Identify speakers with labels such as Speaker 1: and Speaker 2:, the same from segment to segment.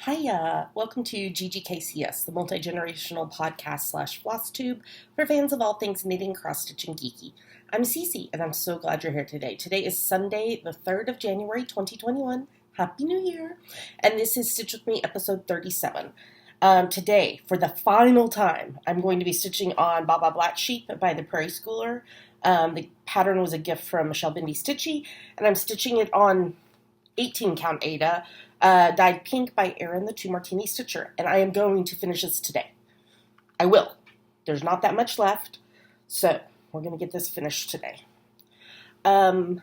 Speaker 1: Hiya! Welcome to GGKCS, the multi-generational podcast / FlossTube for fans of all things knitting, cross-stitch, and geeky. I'm Cece, and I'm so glad you're here today. Today is Sunday, the 3rd of January, 2021. Happy New Year! And this is Stitch With Me, episode 37. Today, for the final time, I'm going to be stitching on Baba Black Sheep by the Prairie Schooler. The pattern was a gift from Michelle Bindi Stitchy, and I'm stitching it on 18 count Ada, dyed pink by Erin the Two Martini Stitcher, and I am going to finish this today. I will. There's not that much left, so we're going to get this finished today. I'd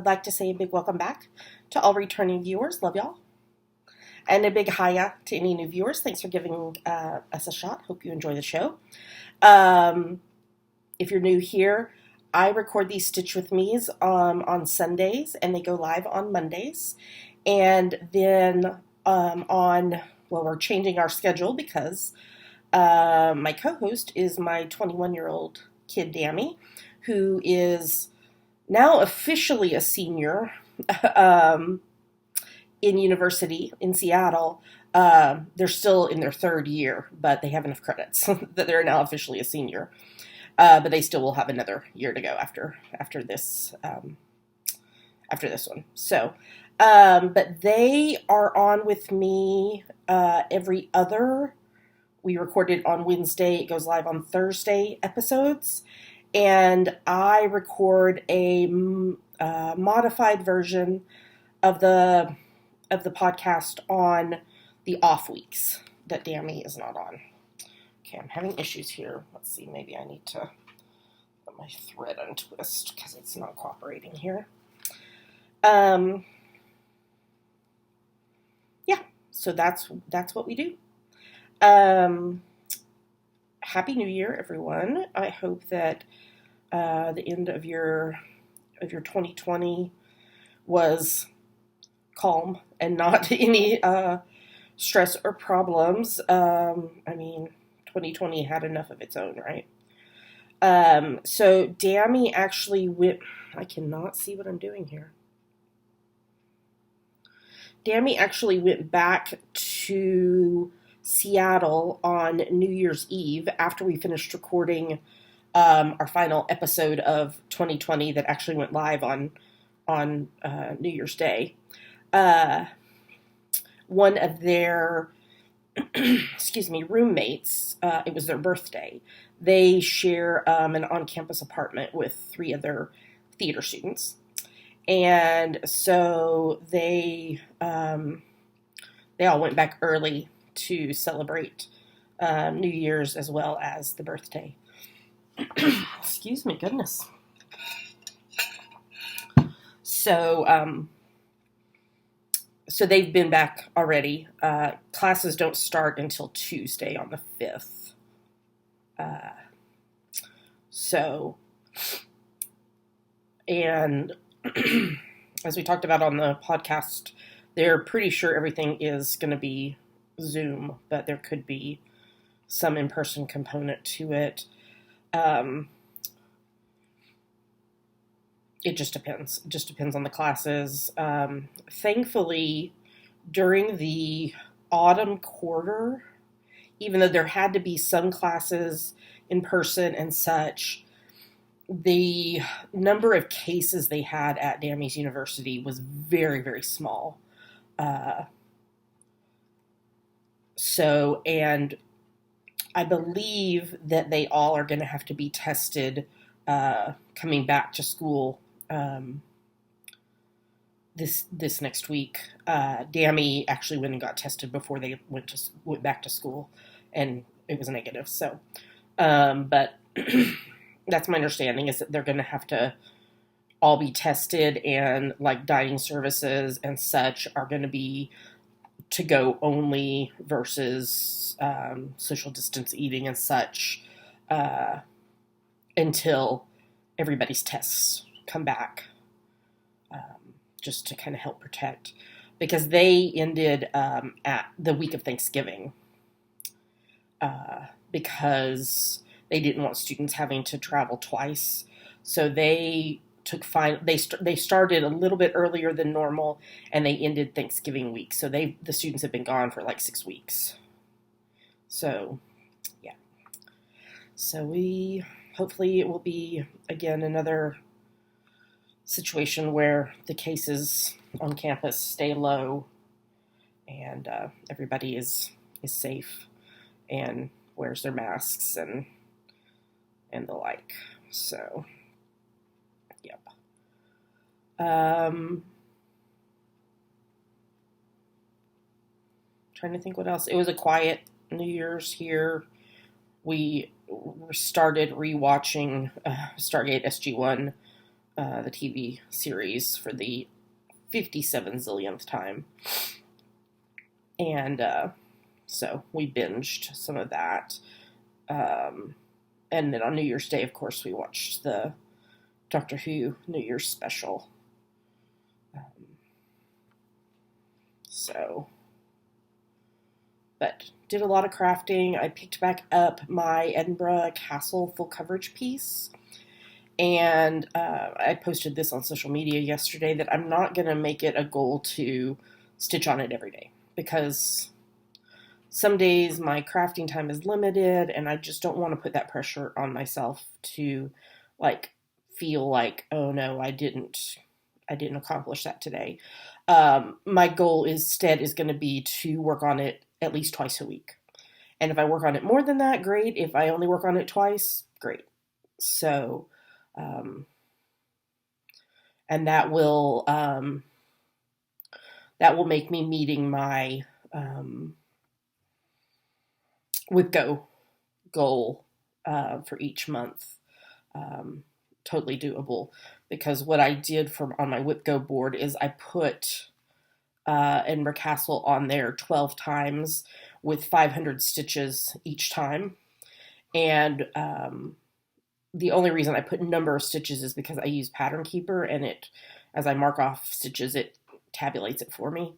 Speaker 1: like to say a big welcome back to all returning viewers. Love y'all. And a big hiya to any new viewers. Thanks for giving us a shot. Hope you enjoy the show. If you're new here, I record these Stitch With Me's on Sundays, and they go live on Mondays. And then we're changing our schedule because my co-host is my 21-year-old kid, Dammy, who is now officially a senior in university in Seattle. They're still in their 3rd year, but they have enough credits that they're now officially a senior. But they still will have another year to go after this one. So, but they are on with me every other. We recorded on Wednesday. It goes live on Thursday episodes, and I record a modified version of the podcast on the off weeks that Dammy is not on. Okay, I'm having issues here. Let's see, maybe I need to let my thread untwist because it's not cooperating here. Yeah, so that's what we do. Happy New Year, everyone. I hope that the end of your 2020 was calm and not any stress or problems. 2020 had enough of its own, right? So Dammy actually went... I cannot see what I'm doing here. Dammy actually went back to Seattle on New Year's Eve after we finished recording our final episode of 2020 that actually went live on New Year's Day. One of their roommates, it was their birthday. They share an on-campus apartment with 3 other theater students. And so they all went back early to celebrate New Year's as well as the birthday. Excuse me, goodness. So they've been back already. Classes don't start until Tuesday on the 5th. And as we talked about on the podcast, they're pretty sure everything is going to be Zoom, but there could be some in-person component to it. It just depends. It just depends on the classes. Thankfully, during the autumn quarter, even though there had to be some classes in person and such, the number of cases they had at Dammy's University was very, very small. And I believe that they all are going to have to be tested coming back to school this next week. Dammy actually went and got tested before they went back to school, and it was negative. So, but that's my understanding, is that they're going to have to all be tested, and like dining services and such are going to be to go only versus social distance eating and such until everybody's tests come back, just to kind of help protect, because they ended at the week of Thanksgiving because they didn't want students having to travel twice. So they they started a little bit earlier than normal, and they ended Thanksgiving week. So the students have been gone for like 6 weeks. So yeah. So hopefully it will be again another situation where the cases on campus stay low, and everybody is safe and wears their masks and the like. So, yep. Trying to think what else. It was a quiet New Year's here. We started rewatching Stargate SG-1, the TV series, for the 57 zillionth time. And so we binged some of that. And then on New Year's Day, of course, we watched the Doctor Who New Year's special. But did a lot of crafting. I picked back up my Edinburgh Castle full coverage piece. And I posted this on social media yesterday that I'm not going to make it a goal to stitch on it every day, because some days my crafting time is limited, and I just don't want to put that pressure on myself to feel like, oh no, I didn't accomplish that today. My goal instead is going to be to work on it at least twice a week. And if I work on it more than that, great. If I only work on it twice, great. So, and that will make me meeting my WIPGO goal for each month. Totally doable, because what I did on my WIPGO board is I put Edinburgh Castle on there 12 times with 500 stitches each time. And the only reason I put number of stitches is because I use Pattern Keeper, and as I mark off stitches, it tabulates it for me.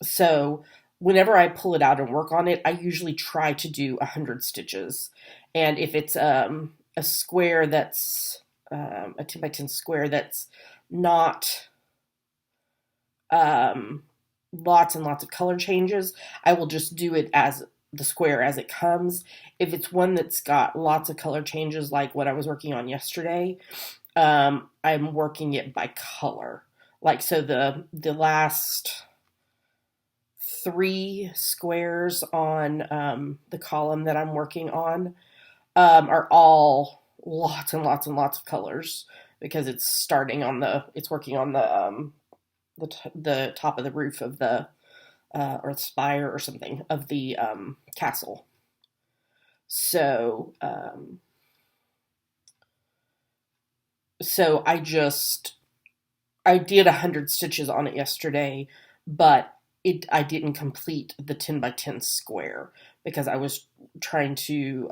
Speaker 1: So whenever I pull it out and work on it, I usually try to do 100 stitches. And if it's a square that's a 10 by 10 square that's not lots and lots of color changes, I will just do it as the square as it comes. If it's one that's got lots of color changes, like what I was working on yesterday, I'm working it by color. So the last 3 squares on the column that I'm working on are all lots and lots and lots of colors, because it's working on the top of the roof of the or the spire or something of the castle. So I did 100 stitches on it yesterday, but I didn't complete the 10 by 10 square because I was trying to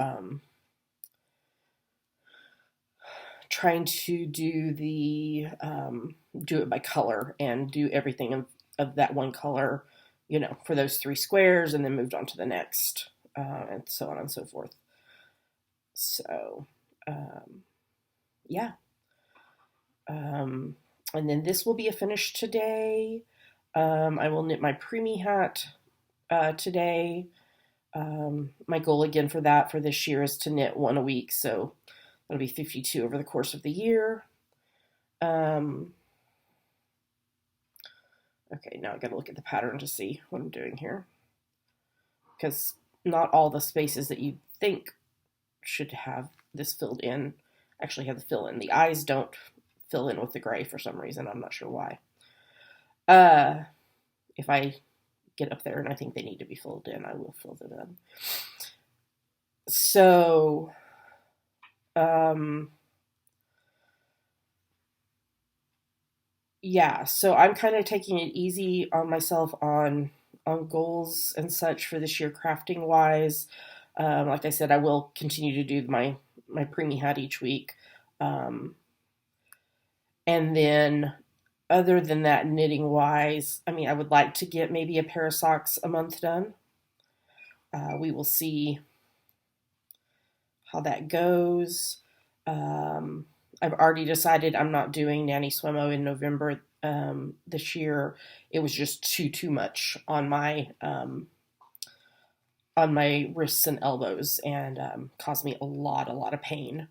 Speaker 1: do it by color and do everything of that one color, for those 3 squares, and then moved on to the next, and so on and so forth. So, yeah. And then this will be a finish today. I will knit my preemie hat today. My goal again for this year is to knit 1 a week, so that'll be 52 over the course of the year. Okay, now I gotta look at the pattern to see what I'm doing here, because not all the spaces that you think should have this filled in actually have the fill in. The eyes don't fill in with the gray for some reason. I'm not sure why. If I get up there and I think they need to be filled in, I will fill them in. So, yeah, so I'm kind of taking it easy on myself on goals and such for this year, crafting wise. Like I said, I will continue to do my preemie hat each week. And then other than that, knitting wise, I would like to get maybe a pair of socks a month done. We will see how that goes. I've already decided I'm not doing Nanny Swimmo in November this year. It was just too much on my wrists and elbows, and caused me a lot of pain.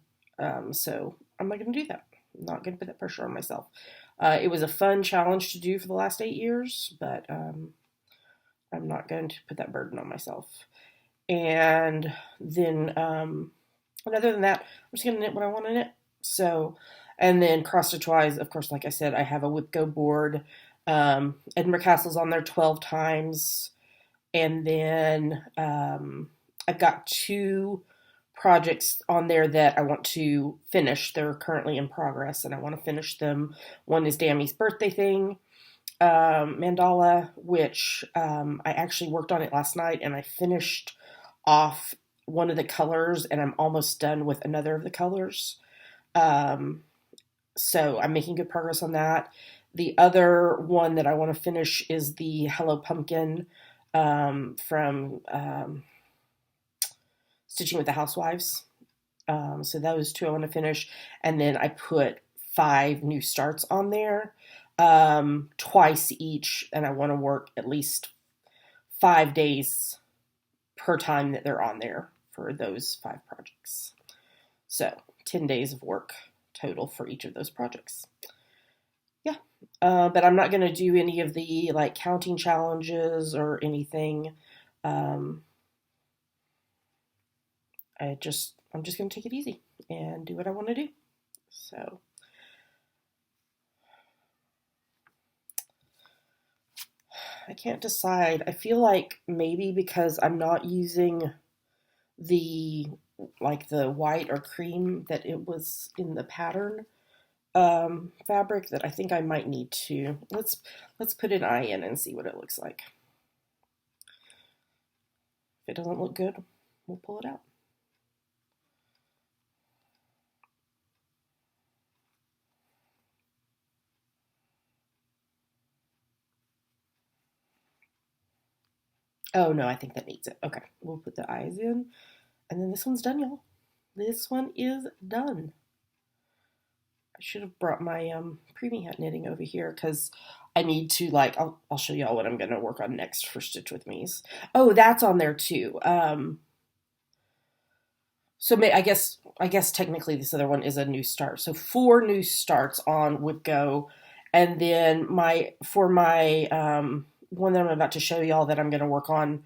Speaker 1: So I'm not going to do that. I'm not going to put that pressure on myself. It was a fun challenge to do for the last 8 years, but I'm not going to put that burden on myself. And then, and other than that, I'm just going to knit what I want to knit. So, and then cross stitch wise, of course, like I said, I have a Whipco board. Edinburgh Castle's on there 12 times. And then I've got 2 projects on there that I want to finish. They're currently in progress, and I want to finish them. One is Dammy's birthday thing, mandala, which I actually worked on it last night, and I finished off one of the colors, and I'm almost done with another of the colors. So I'm making good progress on that. The other one that I want to finish is the Hello Pumpkin from Stitching with the Housewives. So those 2 I want to finish. And then I put 5 new starts on there, twice each, and I want to work at least 5 days per time that they're on there for those 5 projects. So 10 days of work total for each of those projects. Yeah. But I'm not going to do any of the like counting challenges or anything. I'm just going to take it easy and do what I want to do. So I can't decide. I feel like maybe because I'm not using the white or cream that it was in the pattern fabric, that I think I might need to. Let's put an eye in and see what it looks like. If it doesn't look good, we'll pull it out. Oh no, I think that needs it. Okay, we'll put the eyes in, and then this one's done, y'all. This one is done. I should have brought my preemie hat knitting over here because I need to I'll show y'all what I'm gonna work on next for Stitch with Me's. Oh, that's on there too. So I guess technically this other one is a new start. So 4 new starts on Whipco, and then for my one that I'm about to show y'all that I'm going to work on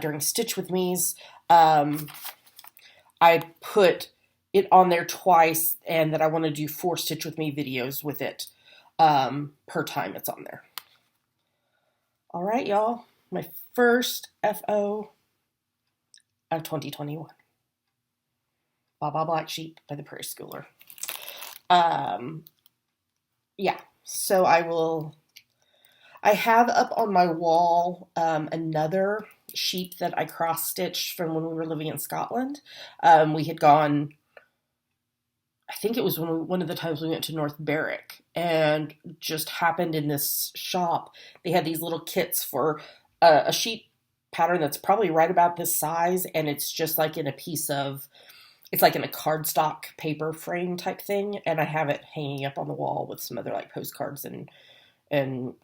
Speaker 1: during Stitch with Me's, I put it on there twice, and that I want to do 4 Stitch with Me videos with it per time it's on there. All right, y'all. My first FO of 2021. Baba Black Sheep by the Prairie Schooler. Yeah, so I have up on my wall another sheep that I cross-stitched from when we were living in Scotland. We had gone, I think it was one of the times we went to North Berwick, and just happened in this shop, they had these little kits for a sheep pattern that's probably right about this size, and it's just like in a piece of, it's like in a cardstock paper frame type thing, and I have it hanging up on the wall with some other like postcards and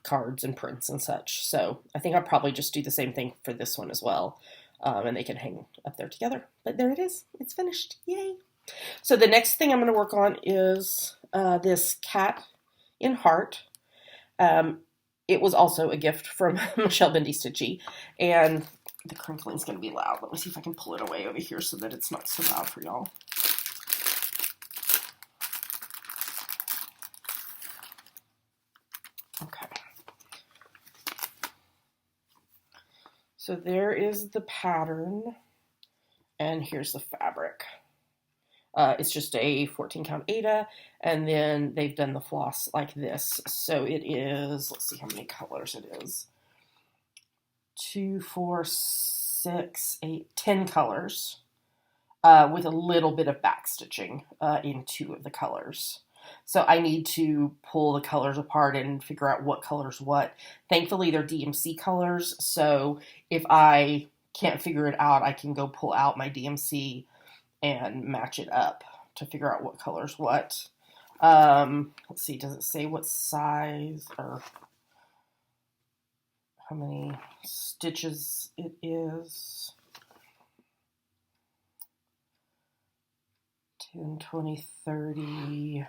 Speaker 1: cards and prints and such. So I think I'll probably just do the same thing for this one as well, and they can hang up there together. But there it is. It's finished. Yay! So the next thing I'm going to work on is this cat in heart. It was also a gift from Michelle Bendy Stitchy, and the crinkling's going to be loud. Let me see if I can pull it away over here so that it's not so loud for y'all. Okay. So there is the pattern, and here's the fabric. It's just a 14 count Aida, and then they've done the floss like this. So it is, let's see how many colors it is. 2, 4, 6, 8, 10 colors, with a little bit of back stitching in 2 of the colors. So I need to pull the colors apart and figure out what color's what. Thankfully, they're DMC colors, so if I can't figure it out, I can go pull out my DMC and match it up to figure out what color's what. Let's see, does it say what size or how many stitches it is? 10, 20, 30.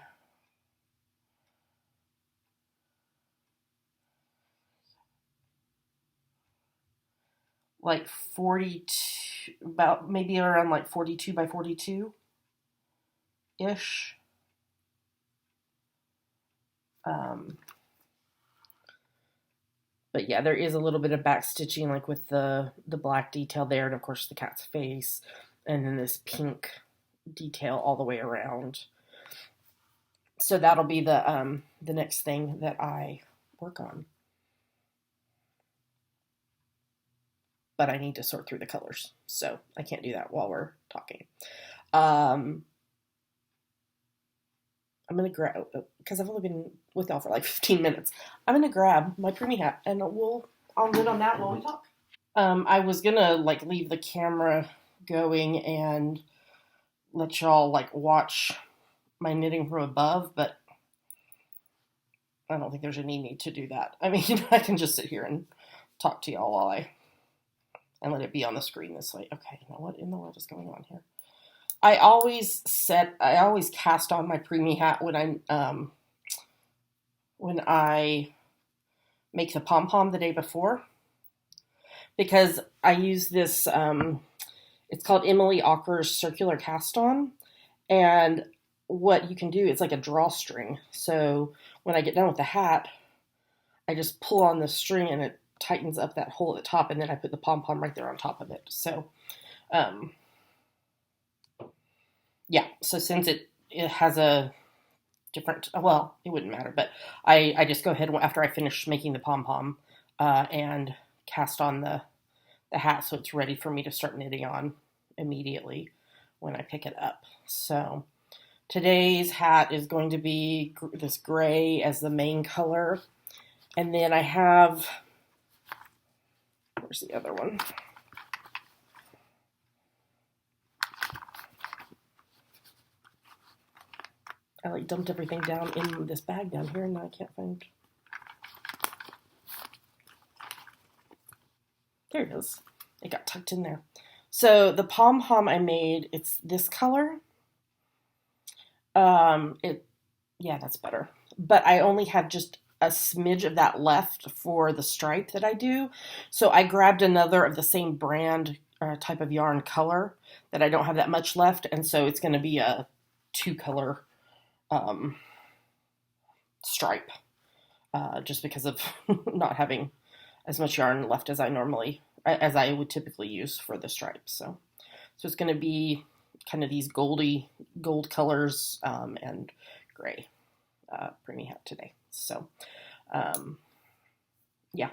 Speaker 1: Like 42, about maybe around like 42 by 42-ish. But yeah, there is a little bit of back stitching, like with the black detail there, and of course the cat's face, and then this pink detail all the way around. So that'll be the next thing that I work on. But I need to sort through the colors, so I can't do that while we're talking. I'm gonna grab, because I've only been with y'all for like 15 minutes. I'm gonna grab my preemie hat, and I'll knit on that while we talk. I was gonna like leave the camera going and let y'all like watch my knitting from above, but I don't think there's any need to do that. I mean, I can just sit here and talk to y'all while and let it be on the screen this way. Okay, now what in the world is going on here? I always cast on my preemie hat when I make the pom-pom the day before, because I use this, it's called Emily Ocker's circular cast on, and what you can do, it's like a drawstring. So when I get done with the hat, I just pull on the string and it tightens up that hole at the top, and then I put the pom-pom right there on top of it. So, yeah, so since it has a different, well, it wouldn't matter, but I just go ahead after I finish making the pom-pom and cast on the hat so it's ready for me to start knitting on immediately when I pick it up. So today's hat is going to be this gray as the main color, and then I have, where's the other one? I like dumped everything down in this bag down here, and now I can't find. There it is. It got tucked in there. So the pom-pom I made, it's this color. Yeah, that's better. But I only have just a smidge of that left for the stripe that I do. So I grabbed another of the same brand type of yarn color that I don't have that much left, and so it's going to be a 2-color stripe, just because of not having as much yarn left as I would typically use for the stripes. So it's going to be kind of these gold colors and gray preemie hat today. So yeah,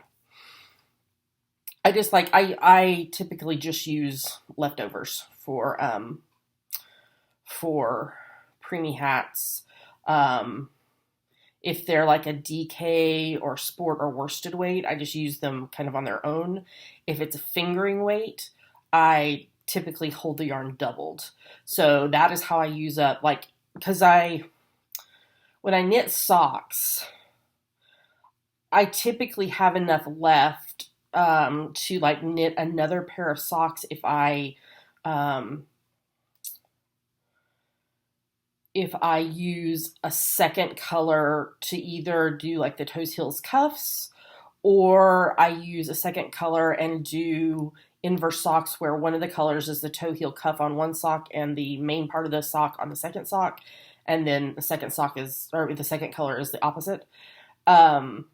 Speaker 1: I just like I typically just use leftovers for preemie hats. If they're like a DK or sport or worsted weight, I just use them kind of on their own. If it's a fingering weight, I typically hold the yarn doubled. So that is how I use up, like, because when I knit socks, I typically have enough left to like knit another pair of socks if I use a second color to either do like the toes, heels, cuffs, or I use a second color and do inverse socks where one of the colors is the toe, heel, cuff on one sock and the main part of the sock on the second sock, and then the second color is the opposite. And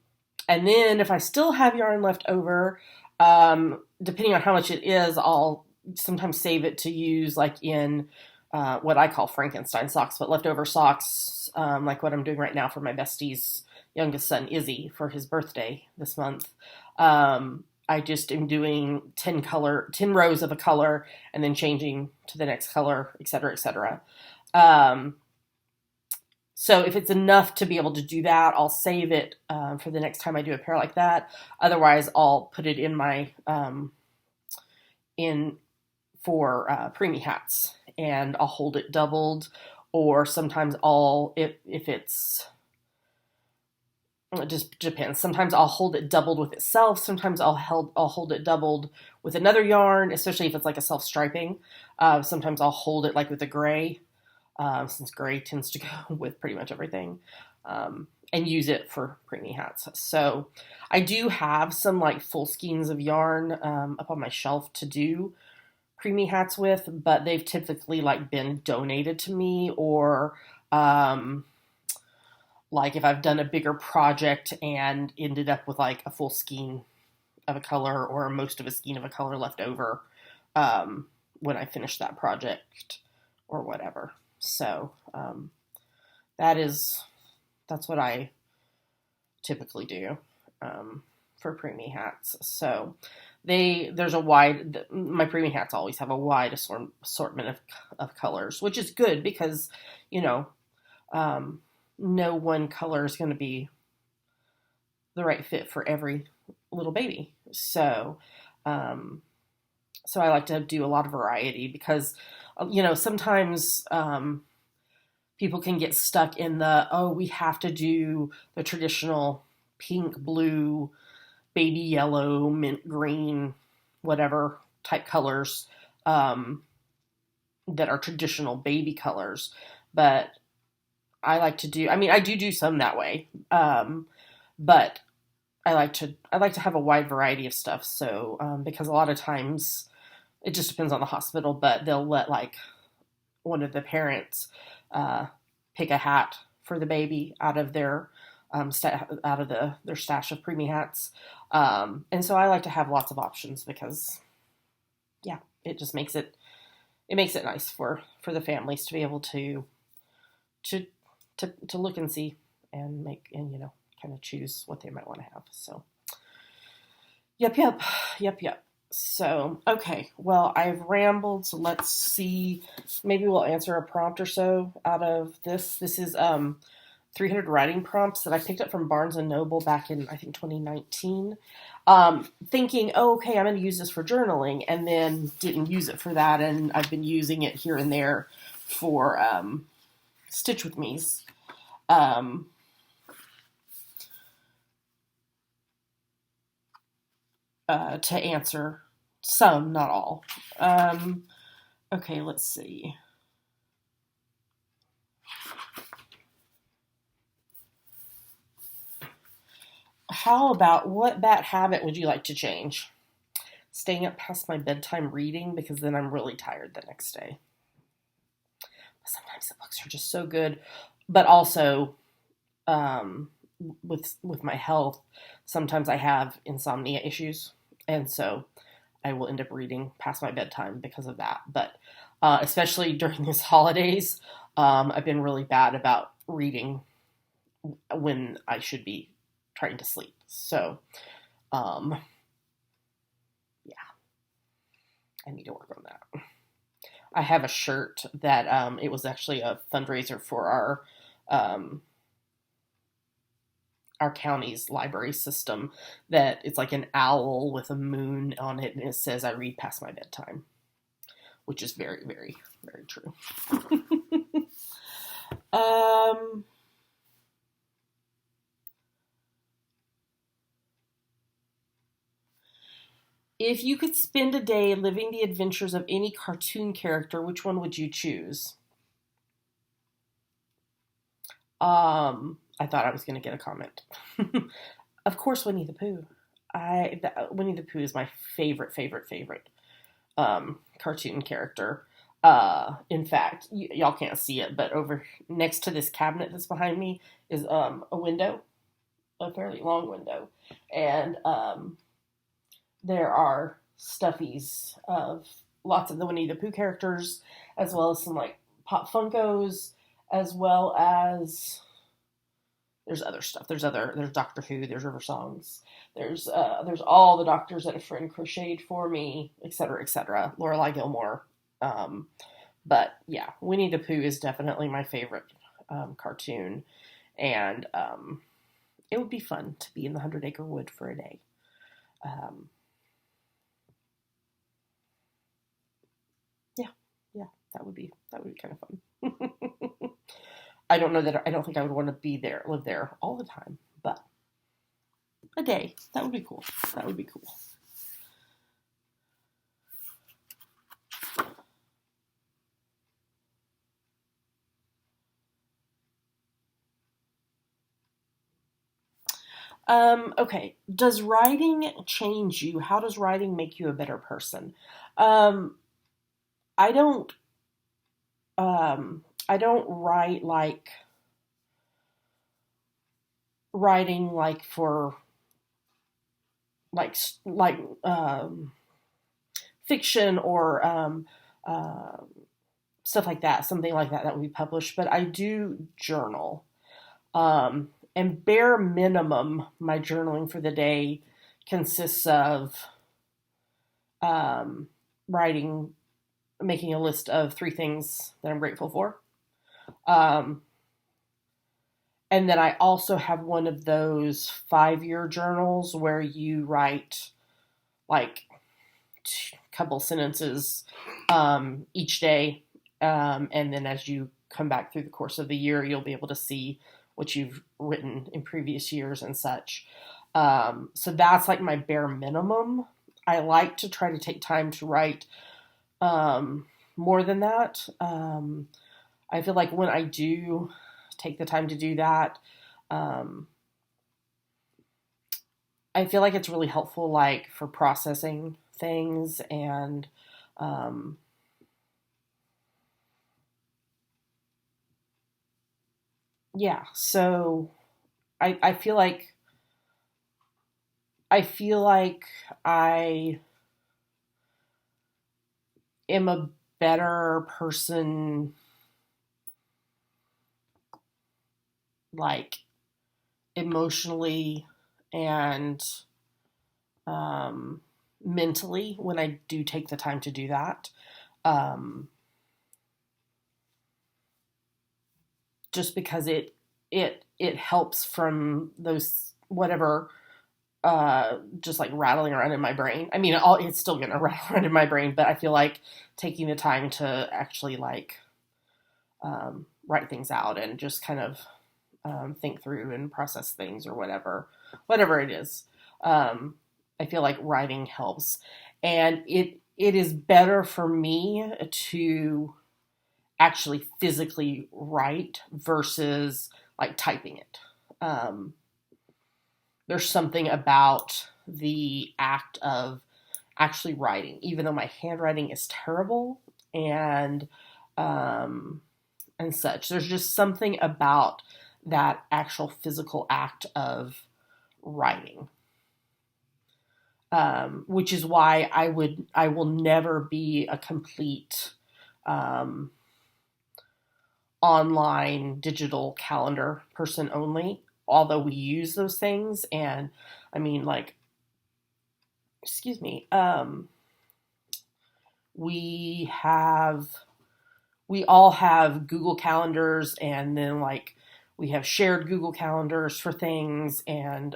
Speaker 1: then if I still have yarn left over, depending on how much it is, I'll sometimes save it to use like in what I call Frankenstein socks, but leftover socks, like what I'm doing right now for my bestie's youngest son, Izzy, for his birthday this month. I just am doing 10 rows of a color and then changing to the next color, etc., etc. So if it's enough to be able to do that, I'll save it for the next time I do a pair like that. Otherwise, I'll put it in my for preemie hats, and I'll hold it doubled, or sometimes if it's, it just depends. Sometimes I'll hold it doubled with itself. Sometimes I'll hold it doubled with another yarn, especially if it's like a self-striping. Sometimes I'll hold it like with a gray, since gray tends to go with pretty much everything, and use it for preemie hats. So I do have some like full skeins of yarn up on my shelf to do preemie hats with, but they've typically like been donated to me, or like if I've done a bigger project and ended up with like a full skein of a color or most of a skein of a color left over when I finish that project or whatever. So that's what I typically do for preemie hats. So my preemie hats always have a wide assortment of colors, which is good because, no one color is going to be the right fit for every little baby. So I like to do a lot of variety because, sometimes people can get stuck in we have to do the traditional pink, blue, baby yellow, mint green, whatever type colors that are traditional baby colors. But I like to do, I do some that way. But I like to have a wide variety of stuff. So, because a lot of times it just depends on the hospital, but they'll let like one of the parents pick a hat for the baby out of their their stash of preemie hats. And so I like to have lots of options because, yeah, it just makes it nice for the families to be able to look and see and kind of choose what they might want to have. So, yep. So, okay, well, I've rambled, so let's see. Maybe we'll answer a prompt or so out of this. This is 300 writing prompts that I picked up from Barnes & Noble back in, I think, 2019. Thinking, okay, I'm going to use this for journaling, and then didn't use it for that, and I've been using it here and there for Stitch With Me's. To answer some, not all. Okay, let's see. How about, what bad habit would you like to change? Staying up past my bedtime reading, because then I'm really tired the next day. Sometimes the books are just so good, but also with my health, sometimes I have insomnia issues, and so I will end up reading past my bedtime because of that. But especially during these holidays, I've been really bad about reading when I should be trying to sleep. So, yeah, I need to work on that. I have a shirt that it was actually a fundraiser for our county's library system, that it's like an owl with a moon on it, and it says, "I read past my bedtime," which is very, very, very true. If you could spend a day living the adventures of any cartoon character, which one would you choose? I thought I was going to get a comment. Of course, Winnie the Pooh. Winnie the Pooh is my favorite cartoon character. In fact, y'all can't see it, but over next to this cabinet that's behind me is a window, a fairly long window, and there are stuffies of lots of the Winnie the Pooh characters, as well as some like Pop Funkos, as well as there's other stuff. There's Doctor Who, there's River Songs, there's all the doctors that a friend crocheted for me, etc., etc. Lorelai Gilmore. But yeah, Winnie the Pooh is definitely my favorite cartoon, and it would be fun to be in the 100-Acre Wood for a day. Yeah, that would be kind of fun. I don't know that I don't think I would want to live there all the time, but a day that would be cool. That would be cool. Okay. Does writing change you? How does writing make you a better person? Um, I don't, I don't writing like for like fiction or uh, stuff like that, something like that that would be published. But I do journal. And bare minimum, my journaling for the day consists of um, writing, making a list of 3 things that I'm grateful for. Um, and then I also have one of those 5-year journals where you write like a couple sentences each day. And then as you come back through the course of the year, you'll be able to see what you've written in previous years and such. So that's like my bare minimum. I like to try to take time to write more than that. I feel like when I do take the time to do that, um, I feel like it's really helpful, like for processing things and um, yeah. So I feel like I feel like I am a better person, like emotionally and um, mentally when I do take the time to do that. Um, just because it helps from those whatever just like rattling around in my brain. I mean, it's still gonna rattle around in my brain, but I feel like taking the time to actually like write things out and just kind of think through and process things or whatever it is. I feel like writing helps, and it is better for me to actually physically write versus like typing it. Um, there's something about the act of actually writing, even though my handwriting is terrible and um, and such. There's just something about that actual physical act of writing, which is why I will never be a complete um, online digital calendar person only. Although we use those things, and I mean, like, excuse me, we have we all have Google calendars, and then like we have shared Google calendars for things, and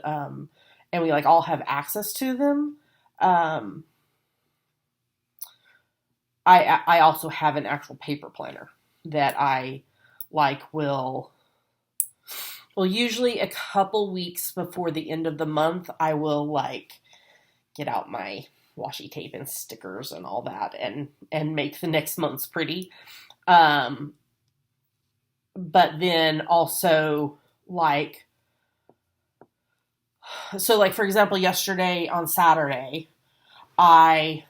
Speaker 1: we like all have access to them. Um, I also have an actual paper planner that I like will usually a couple weeks before the end of the month I will like get out my washi tape and stickers and all that and make the next month's pretty. Um, but then also like like for example, yesterday on Saturday, I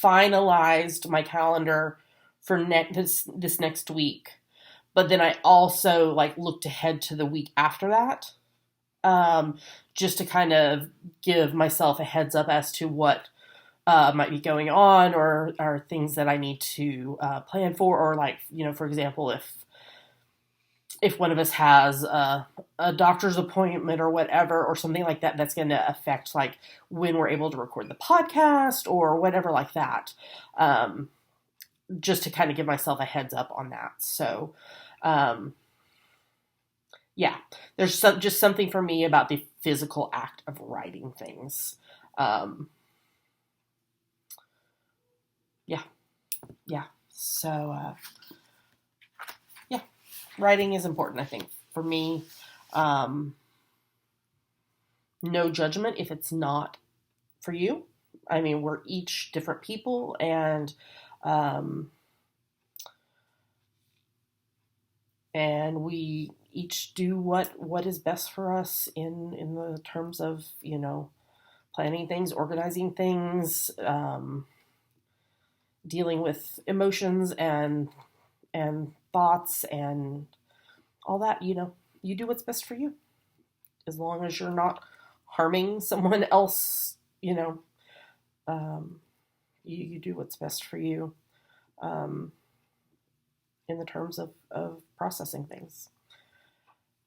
Speaker 1: finalized my calendar for this next week. But then I also like looked ahead to the week after that, um, just to kind of give myself a heads up as to what might be going on or things that I need to plan for, or like for example, if one of us has a doctor's appointment or whatever, or something like that, that's going to affect like when we're able to record the podcast or whatever like that. Just to kind of give myself a heads up on that. So, um, yeah, there's just something for me about the physical act of writing things. Um, yeah, yeah. So, writing is important, I think. For me, no judgment if it's not for you. I mean, we're each different people, and we each do what is best for us in the terms of, planning things, organizing things, dealing with emotions and thoughts and all that. You do what's best for you, as long as you're not harming someone else. You do what's best for you, in the terms of processing things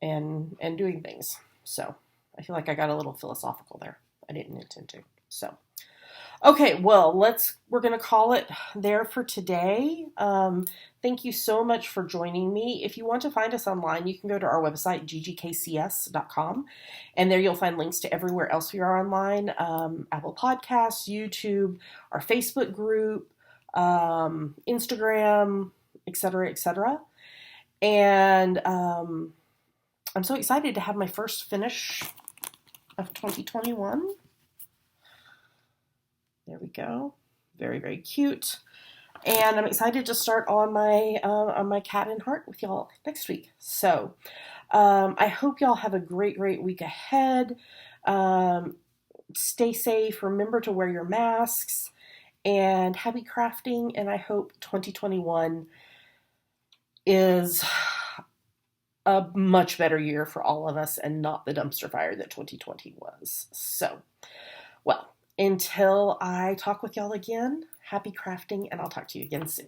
Speaker 1: and doing things. So I feel like I got a little philosophical there. I didn't intend to. So, okay, well, we're going to call it there for today. Thank you so much for joining me. If you want to find us online, you can go to our website, ggkcs.com, and there you'll find links to everywhere else we are online, Apple Podcasts, YouTube, our Facebook group, Instagram, etc., etc. And I'm so excited to have my first finish of 2021. There we go. Very, very cute. And I'm excited to start on my cat and heart with y'all next week. So I hope y'all have a great, great week ahead. Stay safe. Remember to wear your masks. And happy crafting. And I hope 2021 is a much better year for all of us and not the dumpster fire that 2020 was. So, well, until I talk with y'all again, happy crafting, and I'll talk to you again soon.